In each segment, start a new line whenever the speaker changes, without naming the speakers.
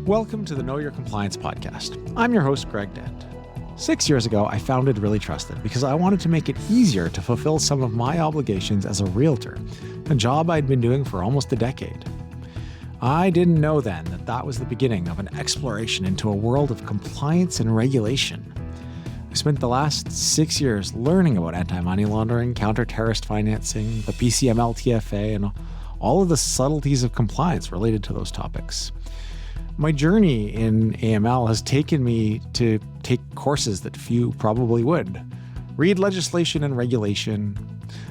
Welcome to the Know Your Compliance podcast. I'm your host, Greg Dent. 6 years ago, I founded Really Trusted because I wanted to make it easier to fulfill some of my obligations as a realtor, a job I'd been doing for almost a decade. I didn't know then that that was the beginning of an exploration into a world of compliance and regulation. I spent the last 6 years learning about anti-money laundering, counter-terrorist financing, the PCML-TFA, and all of the subtleties of compliance related to those topics. My journey in AML has taken me to take courses that few probably would, read legislation and regulation.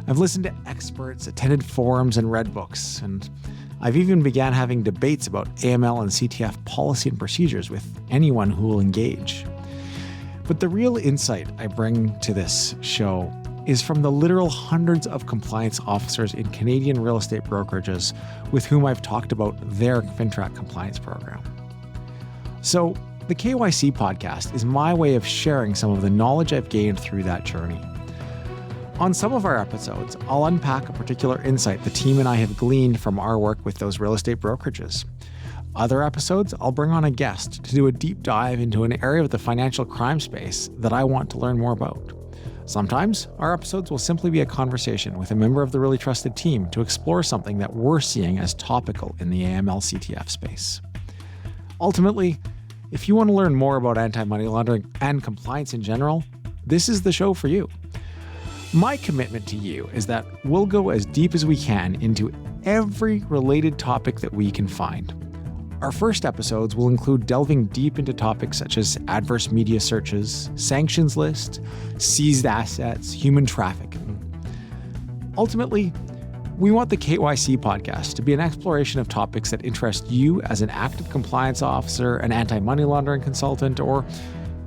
I've listened to experts, attended forums, and read books, and I've even began having debates about AML and CTF policy and procedures with anyone who will engage. But the real insight I bring to this show is from the literal hundreds of compliance officers in Canadian real estate brokerages with whom I've talked about their FINTRAC compliance program. So, the KYC podcast is my way of sharing some of the knowledge I've gained through that journey. On some of our episodes, I'll unpack a particular insight the team and I have gleaned from our work with those real estate brokerages. Other episodes, I'll bring on a guest to do a deep dive into an area of the financial crime space that I want to learn more about. Sometimes, our episodes will simply be a conversation with a member of the Really Trusted team to explore something that we're seeing as topical in the AML-CTF space. Ultimately, if you want to learn more about anti-money laundering and compliance in general, this is the show for you. My commitment to you is that we'll go as deep as we can into every related topic that we can find. Our first episodes will include delving deep into topics such as adverse media searches, sanctions list, seized assets, human trafficking. Ultimately, we want the KYC podcast to be an exploration of topics that interest you as an active compliance officer, an anti-money laundering consultant, or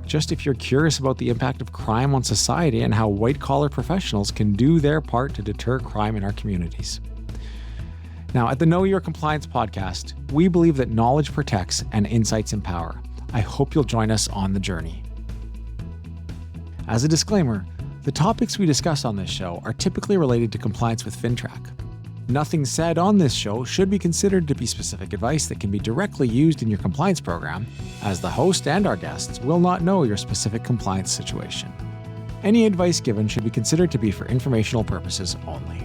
just if you're curious about the impact of crime on society and how white-collar professionals can do their part to deter crime in our communities. Now, at the Know Your Compliance podcast, we believe that knowledge protects and insights empower. I hope you'll join us on the journey. As a disclaimer, the topics we discuss on this show are typically related to compliance with FINTRAC. Nothing said on this show should be considered to be specific advice that can be directly used in your compliance program, as the host and our guests will not know your specific compliance situation. Any advice given should be considered to be for informational purposes only.